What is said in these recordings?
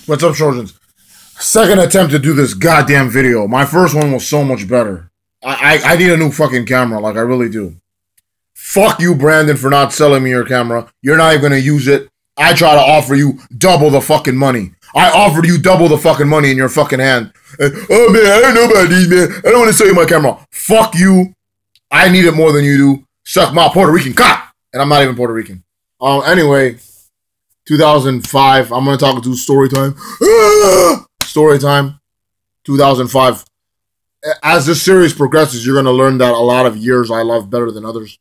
What's up, Trojans? Second attempt to do this goddamn video. My first one was so much better. I need a new fucking camera, like I really do. Fuck you, Brandon, for not selling me your camera. You're not even gonna use it. I try to offer you double the fucking money. I offered you double the fucking money in your fucking hand. And, oh man, I don't know about these, man. I don't want to sell you my camera. Fuck you. I need it more than you do. Suck my Puerto Rican cock. And I'm not even Puerto Rican. Anyway, 2005. I'm gonna talk to story time. Story time. 2005. As this series progresses, you're gonna learn that a lot of years I love better than others.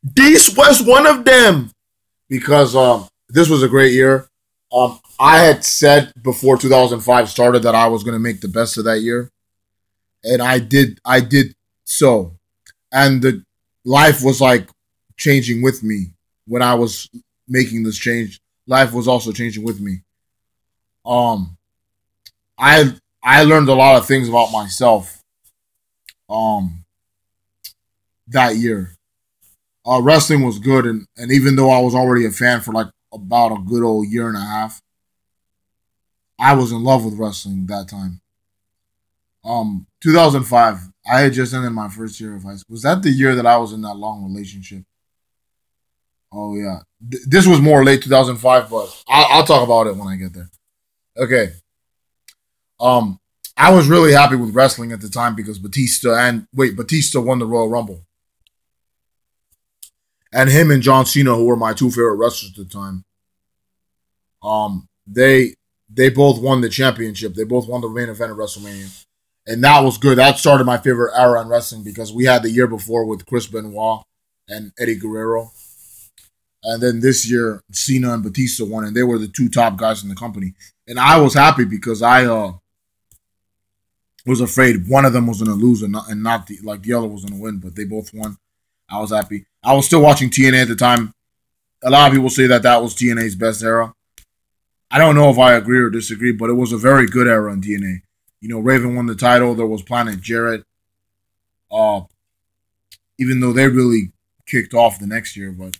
This was one of them because this was a great year. I had said before 2005 started that I was gonna make the best of that year, and I did so. And the life was like changing with me when I was making this change. Life was also changing with me. I learned a lot of things about myself that year. Wrestling was good, and even though I was already a fan for like about a good old year and a half, I was in love with wrestling that time. 2005, I had just ended my first year of high school. Was that the year that I was in that long relationship? Oh yeah, this was more late 2005, but I'll talk about it when I get there. Okay. I was really happy with wrestling at the time because Batista won the Royal Rumble. And him and John Cena, who were my two favorite wrestlers at the time, they both won the championship. They both won the main event of WrestleMania. And that was good. That started my favorite era in wrestling because we had the year before with Chris Benoit and Eddie Guerrero. And then this year, Cena and Batista won, and they were the two top guys in the company. And I was happy because I was afraid one of them was going to lose and not the other was going to win, but they both won. I was happy. I was still watching TNA at the time. A lot of people say that was TNA's best era. I don't know if I agree or disagree, but it was a very good era in TNA. You know, Raven won the title. There was Planet Jarrett. Even though they really kicked off the next year, but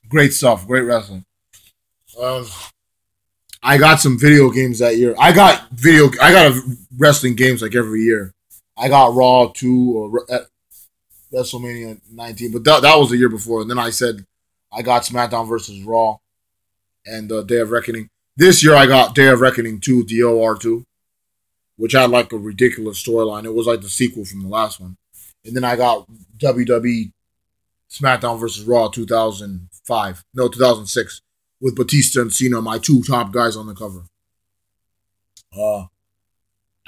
great stuff, great wrestling. I got some video games that year. I got wrestling games like every year. I got Raw 2 or at WrestleMania 19, but that was the year before. And then I said I got SmackDown versus Raw and Day of Reckoning. This year I got Day of Reckoning 2, DOR2, which had like a ridiculous storyline. It was like the sequel from the last one. And then I got WWE SmackDown versus Raw 2006 with Batista and Cena, my two top guys on the cover.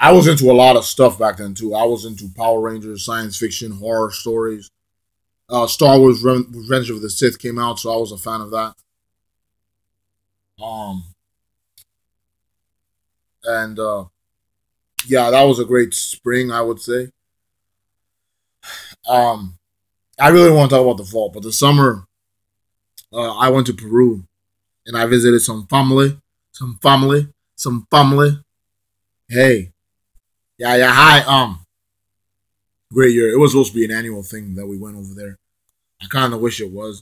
I was into a lot of stuff back then too. I was into Power Rangers, science fiction, horror stories. Star Wars Revenge of the Sith came out, so I was a fan of that. Yeah, that was a great spring, I would say. I really want to talk about the fall, but the summer, I went to Peru, and I visited some family. Hey, yeah, hi, great year. It was supposed to be an annual thing that we went over there. I kind of wish it was.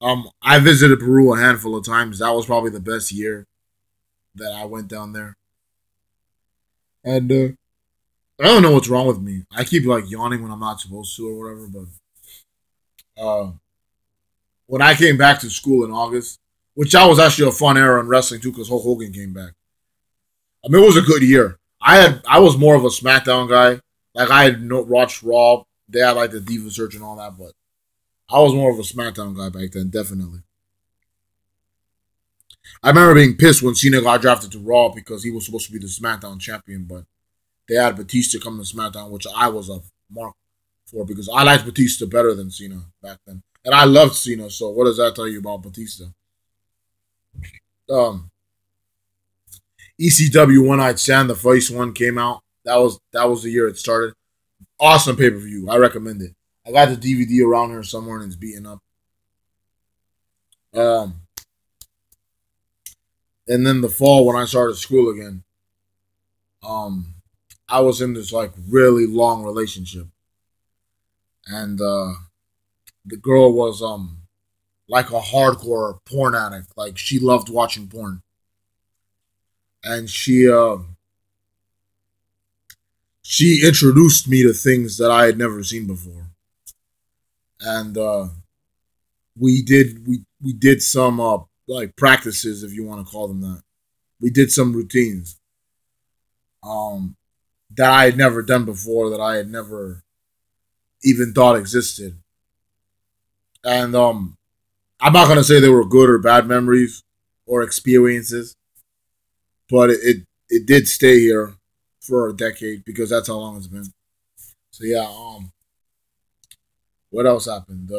I visited Peru a handful of times. That was probably the best year that I went down there. And I don't know what's wrong with me. I keep like yawning when I'm not supposed to or whatever, but when I came back to school in August, which that was actually a fun era in wrestling too, because Hulk Hogan came back. I mean, it was a good year. I was more of a SmackDown guy. Like I had watched Raw. They had like the Diva Search and all that, but I was more of a SmackDown guy back then, definitely. I remember being pissed when Cena got drafted to Raw because he was supposed to be the SmackDown champion, but they had Batista come to SmackDown, which I was a mark for because I liked Batista better than Cena back then. And I loved Cena, so what does that tell you about Batista? ECW One Night Stand, the first one came out. That was the year it started. Awesome pay-per-view. I recommend it. I got the DVD around here somewhere and it's beaten up. And then the fall when I started school again, I was in this like really long relationship. And the girl was like a hardcore porn addict. Like she loved watching porn, and she introduced me to things that I had never seen before, and we did some like practices, if you want to call them that. We did some routines um that I had never done before, that I had never even thought existed, and I'm not gonna say they were good or bad memories or experiences, but it did stay here for a decade because that's how long it's been. So yeah, what else happened?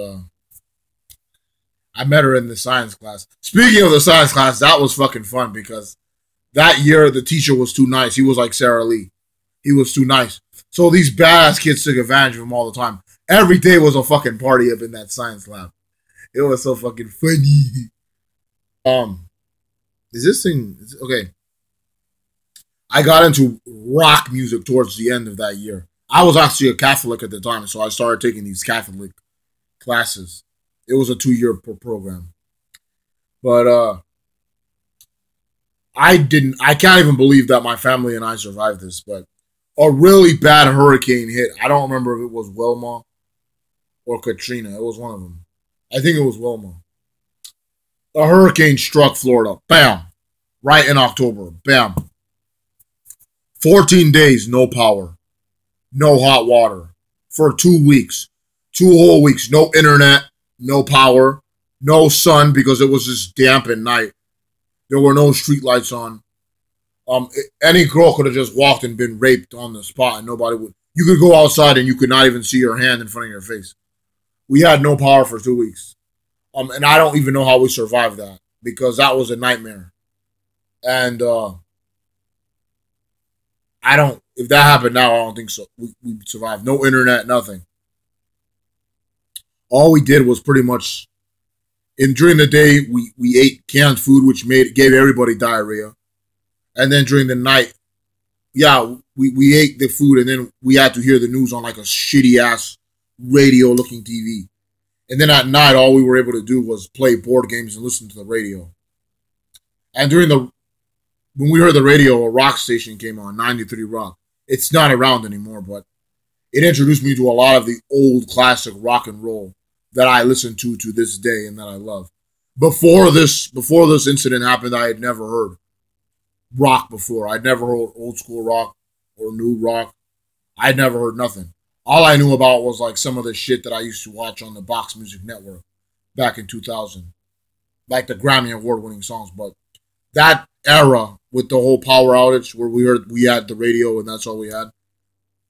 I met her in the science class. Speaking of the science class, that was fucking fun because that year the teacher was too nice. He was like Sarah Lee. He was too nice. So these badass kids took advantage of him all the time. Every day was a fucking party up in that science lab. It was so fucking funny. Is this thing okay? I got into rock music towards the end of that year. I was actually a Catholic at the time, so I started taking these Catholic classes. It was a 2 year program, but I can't even believe that my family and I survived this. But a really bad hurricane hit. I don't remember if it was Wilma or Katrina. It was one of them. I think it was Wilma. A hurricane struck Florida. Bam. Right in October. Bam. 14 days, no power, no hot water for 2 weeks. 2 whole weeks, no internet, no power, no sun because it was just damp at night. There were no street lights on. Any girl could have just walked and been raped on the spot, and nobody would. You could go outside and you could not even see your hand in front of your face. We had no power for 2 weeks, and I don't even know how we survived that because that was a nightmare. And I don't. If that happened now, I don't think so. We survived. No internet, nothing. All we did was pretty much. And during the day, we ate canned food, which gave everybody diarrhea. And then during the night, yeah, we ate the food, and then we had to hear the news on like a shitty ass radio looking TV. And then at night, all we were able to do was play board games and listen to the radio. And when we heard the radio, a rock station came on, 93 Rock. It's not around anymore, but it introduced me to a lot of the old classic rock and roll that I listen to this day and that I love. Before this incident happened, I had never heard rock before. I'd never heard old school rock or new rock. I'd never heard nothing. All I knew about was like some of the shit that I used to watch on the Box Music Network back in 2000, like the Grammy Award winning songs. But that era with the whole power outage where we had the radio and that's all we had.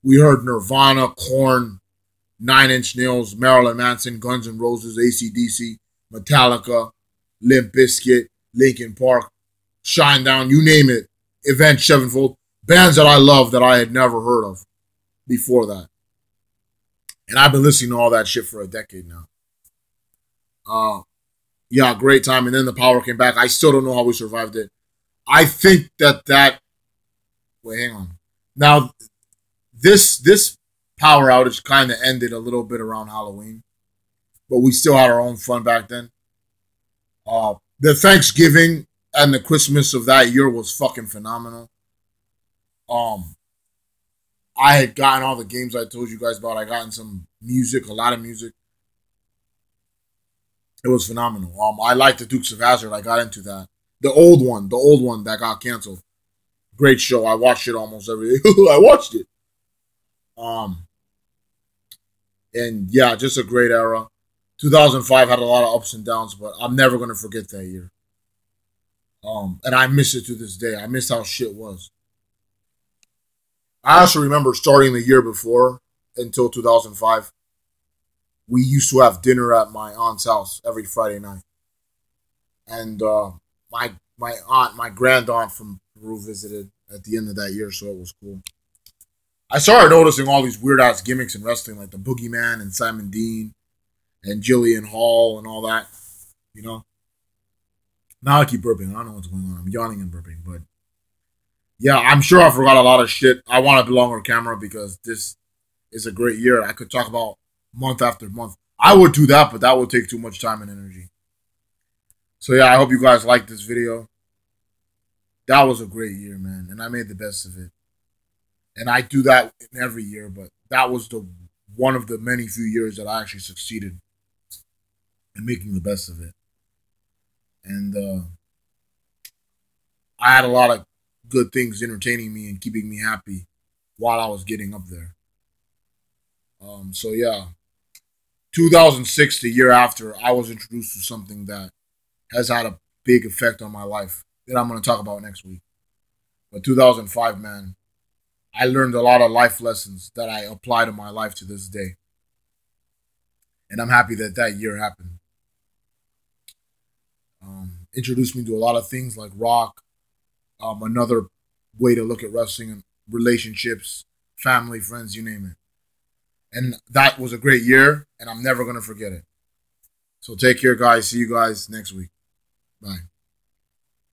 We heard Nirvana, Korn, Nine Inch Nails, Marilyn Manson, Guns N' Roses, AC/DC, Metallica, Limp Bizkit, Linkin Park, Shinedown, you name it, Avenged Sevenfold, bands that I love that I had never heard of before that. And I've been listening to all that shit for a decade now. Yeah, great time. And then the power came back. I still don't know how we survived it. I think that wait, hang on. Now this power outage kind of ended a little bit around Halloween, but we still had our own fun back then. The Thanksgiving and the Christmas of that year was fucking phenomenal. Um, I had gotten all the games I told you guys about. I gotten some music, a lot of music. It was phenomenal. I liked the Dukes of Hazzard. I got into that. The old one that got canceled. Great show. I watched it almost every day. I watched it. Um, and yeah, just a great era. 2005 had a lot of ups and downs, but I'm never gonna forget that year. And I miss it to this day. I miss how shit was. I also remember starting the year before until 2005. We used to have dinner at my aunt's house every Friday night, and my grand aunt from Peru visited at the end of that year, so it was cool. I started noticing all these weird ass gimmicks in wrestling, like the Boogeyman and Simon Dean and Jillian Hall and all that. You know. Now I keep burping. I don't know what's going on. I'm yawning and burping, but yeah, I'm sure I forgot a lot of shit. I want to be longer camera because this is a great year. I could talk about month after month. I would do that, but that would take too much time and energy. So yeah, I hope you guys liked this video. That was a great year, man, and I made the best of it. And I do that in every year, but that was the one of the many few years that I actually succeeded in making the best of it. And I had a lot of good things entertaining me and keeping me happy while I was getting up there. So yeah, 2006, the year after, I was introduced to something that has had a big effect on my life that I'm going to talk about next week. But 2005, man, I learned a lot of life lessons that I apply to my life to this day. And I'm happy that that year happened. Introduced me to a lot of things like rock, another way to look at wrestling and relationships, family, friends, you name it. And that was a great year, and I'm never going to forget it. So take care, guys. See you guys next week. Bye.